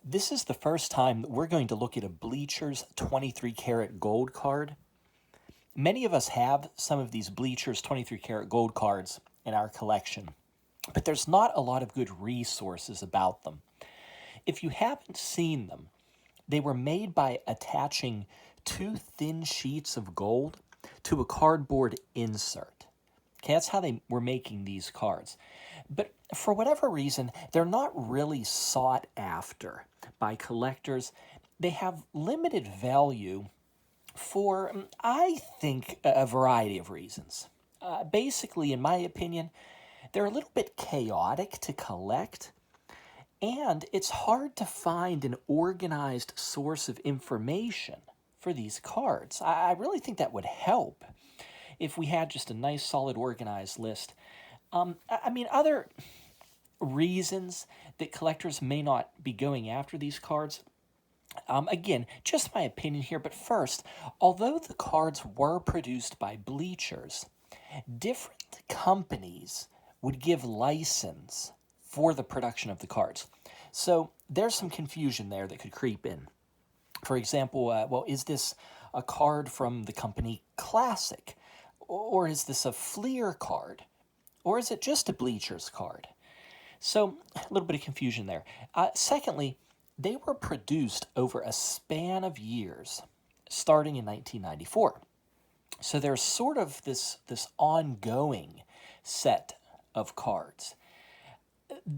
This is the first time that we're going to look at a Bleachers 23 karat gold card. Many of us have some of these Bleachers 23 karat gold cards in our collection, but there's not a lot of good resources about them. If you haven't seen them, they were made by attaching two thin sheets of gold to a cardboard insert. Okay, that's how they were making these cards. But for whatever reason, they're not really sought after by collectors. They have limited value for, I think, a variety of reasons. Basically, in my opinion, they're a little bit chaotic to collect, and it's hard to find an organized source of information for these cards. I really think that would help if we had just a nice, solid, organized list. Other reasons that collectors may not be going after these cards. Again, just my opinion here, but first, although the cards were produced by Bleachers, different companies would give license for the production of the cards. So there's some confusion there that could creep in. For example, is this a card from the company Classic? Or is this a Fleer card? Or is it just a Bleachers card? So, a little bit of confusion there. Secondly, they were produced over a span of years, starting in 1994. So there's sort of this ongoing set of cards.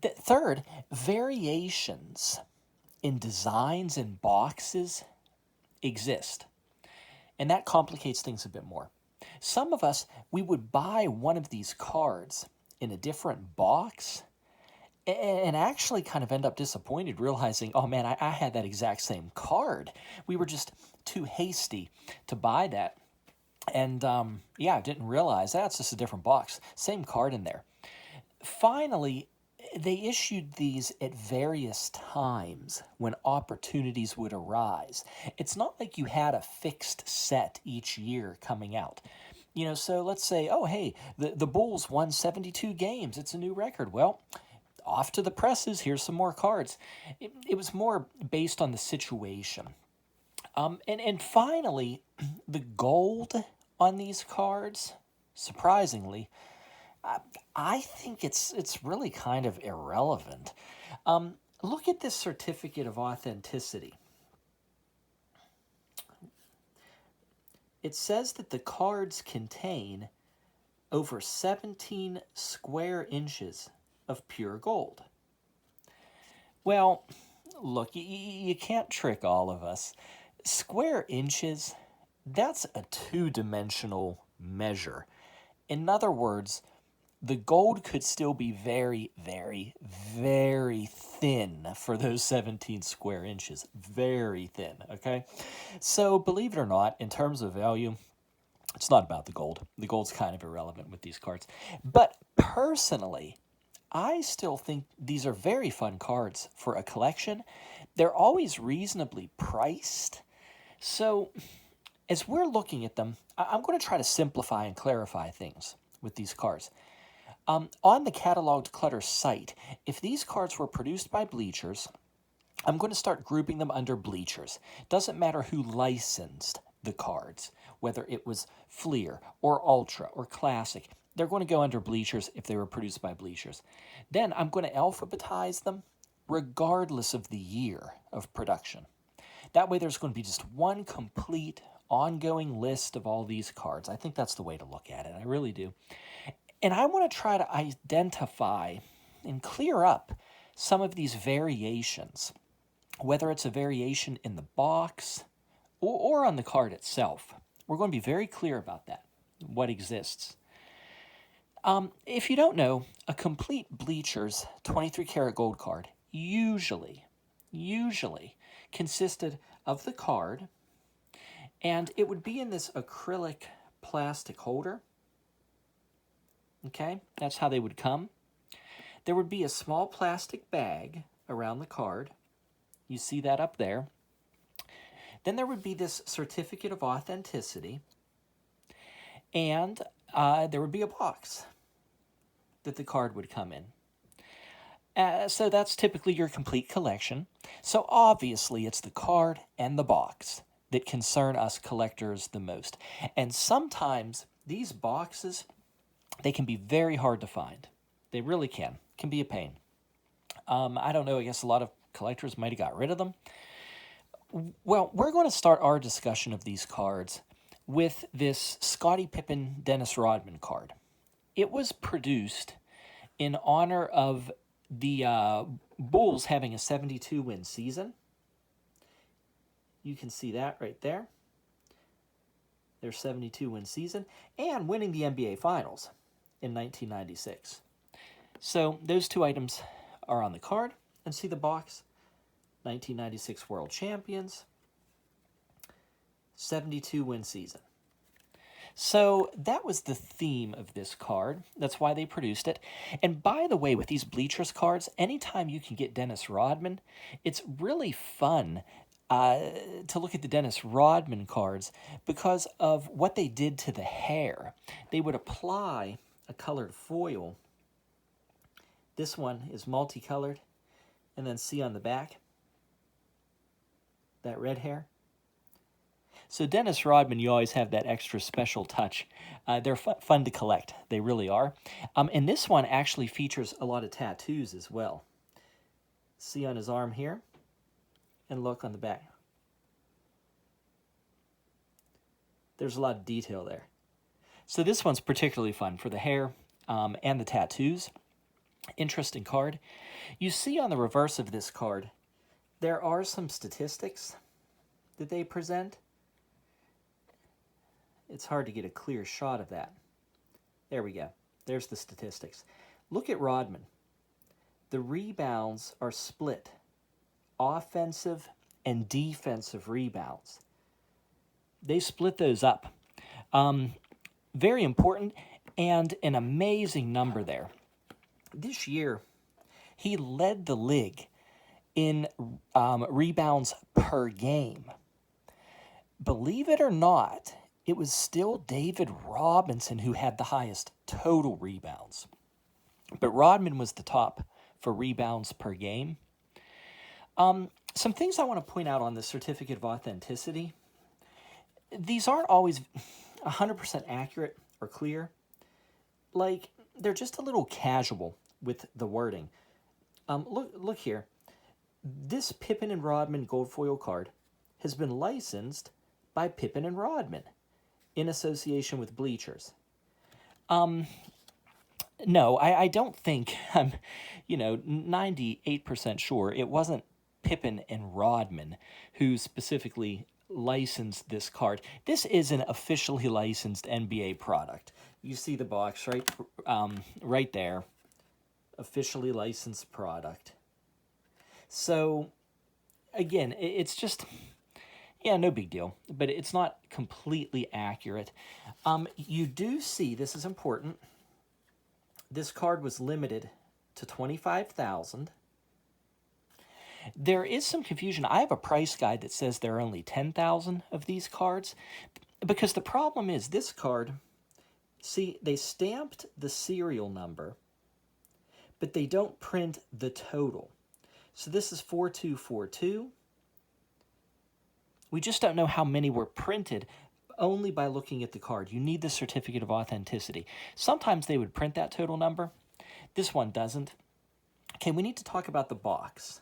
Third, variations in designs and boxes exist, and that complicates things a bit more. Some of us, we would buy one of these cards in a different box and actually kind of end up disappointed realizing, oh man, I had that exact same card. We were just too hasty to buy that. And I didn't realize that's just a different box. Same card in there. Finally, they issued these at various times when opportunities would arise. It's not like you had a fixed set each year coming out. So let's say, oh, hey, the Bulls won 72 games. It's a new record. Well, off to the presses. Here's some more cards. It was more based on the situation. And finally, the gold on these cards, surprisingly, I think it's really kind of irrelevant. Look at this certificate of authenticity. It says that the cards contain over 17 square inches of pure gold. Well, look, you can't trick all of us. Square inches, that's a two-dimensional measure. In other words, the gold could still be very, very, very thin for those 17 square inches. Very thin, okay? So believe it or not, in terms of value, it's not about the gold. The gold's kind of irrelevant with these cards. But personally, I still think these are very fun cards for a collection. They're always reasonably priced. So as we're looking at them, I'm going to try to simplify and clarify things with these cards. On the Cataloged Clutter site, if these cards were produced by Bleachers, I'm going to start grouping them under Bleachers. Doesn't matter who licensed the cards, whether it was Fleer or Ultra or Classic. They're going to go under Bleachers if they were produced by Bleachers. Then I'm going to alphabetize them regardless of the year of production. That way there's going to be just one complete ongoing list of all these cards. I think that's the way to look at it. I really do. And I want to try to identify and clear up some of these variations, whether it's a variation in the box or on the card itself. We're going to be very clear about that, what exists. If you don't know, a complete Bleachers 23 karat gold card usually consisted of the card, and it would be in this acrylic plastic holder. Okay, that's how they would come. There would be a small plastic bag around the card. You see that up there. Then there would be this certificate of authenticity, and there would be a box that the card would come in. So that's typically your complete collection. So obviously it's the card and the box that concern us collectors the most. And sometimes these boxes, they can be very hard to find. They really can be a pain. I don't know, I guess a lot of collectors might have got rid of them. Well, we're going to start our discussion of these cards with this Scottie Pippen Dennis Rodman card. It was produced in honor of the Bulls having a 72-win season. You can see that right there. Their 72-win season, and winning the NBA Finals in 1996. So those two items are on the card. And see the box. 1996 World Champions. 72-win season. So that was the theme of this card. That's why they produced it. And by the way, with these Bleachers cards, anytime you can get Dennis Rodman, it's really fun to look at the Dennis Rodman cards because of what they did to the hair. They would apply a colored foil. This one is multicolored. And then see on the back, that red hair. So Dennis Rodman, you always have that extra special touch. They're fun to collect. They really are. And this one actually features a lot of tattoos as well. See on his arm here, and look on the back. There's a lot of detail there. So this one's particularly fun for the hair and the tattoos. Interesting card. You see on the reverse of this card, there are some statistics that they present. It's hard to get a clear shot of that. There we go. There's the statistics. Look at Rodman. The rebounds are split. Offensive and defensive rebounds. They split those up. Very important and an amazing number there. This year, he led the league in rebounds per game. Believe it or not, it was still David Robinson who had the highest total rebounds. But Rodman was the top for rebounds per game. Some things I want to point out on the certificate of authenticity. These aren't always 100% accurate or clear. Like, they're just a little casual with the wording. Look here. This Pippen and Rodman gold foil card has been licensed by Pippen and Rodman in association with Bleachers. No, I don't think, I'm 98% sure it wasn't Pippen and Rodman who specifically licensed this card. This is an officially licensed NBA product. You see the box right there. Officially licensed product. So, again, it's just, no big deal. But it's not completely accurate. You do see, this is important, this card was limited to 25,000. There is some confusion. I have a price guide that says there are only 10,000 of these cards. Because the problem is this card, see, they stamped the serial number, but they don't print the total. So this is 4242. We just don't know how many were printed only by looking at the card. You need the certificate of authenticity. Sometimes they would print that total number. This one doesn't. Okay, we need to talk about the box.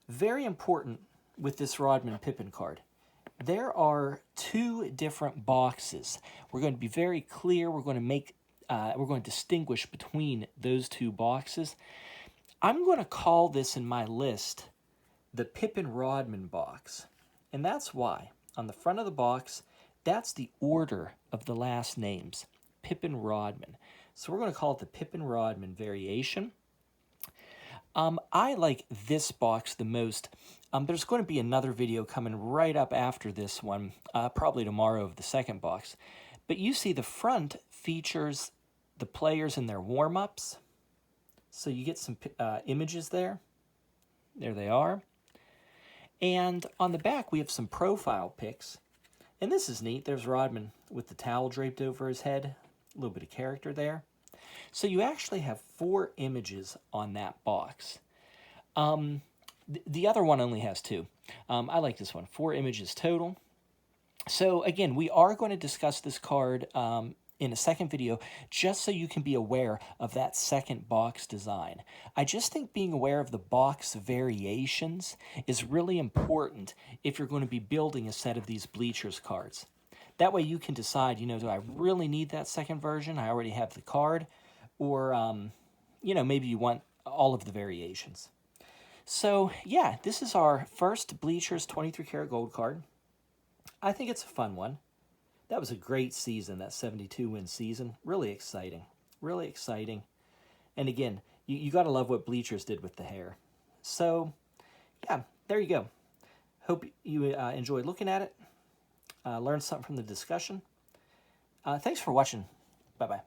Very important with this Rodman Pippen card. There are two different boxes. We're going to be very clear. We're going to distinguish between those two boxes. I'm going to call this in my list the Pippen-Rodman box. And that's why. On the front of the box, that's the order of the last names. Pippen-Rodman. So we're going to call it the Pippen-Rodman variation. I like this box the most. There's going to be another video coming right up after this one, probably tomorrow, of the second box. But you see the front features the players in their warm-ups. So you get some images there. There they are. And on the back, we have some profile pics. And this is neat. There's Rodman with the towel draped over his head. A little bit of character there. So you actually have 4 images on that box. The other one only has 2. I like this one. 4 images total. So again, we are going to discuss this card in a second video, just so you can be aware of that second box design. I just think being aware of the box variations is really important if you're going to be building a set of these Bleachers cards. That way you can decide, do I really need that second version? I already have the card. Or, maybe you want all of the variations. So, yeah, this is our first Bleachers 23 karat gold card. I think it's a fun one. That was a great season, that 72-win season. Really exciting. Really exciting. And again, you got to love what Bleachers did with the hair. So, yeah, there you go. Hope you enjoyed looking at it. Learned something from the discussion. Thanks for watching. Bye-bye.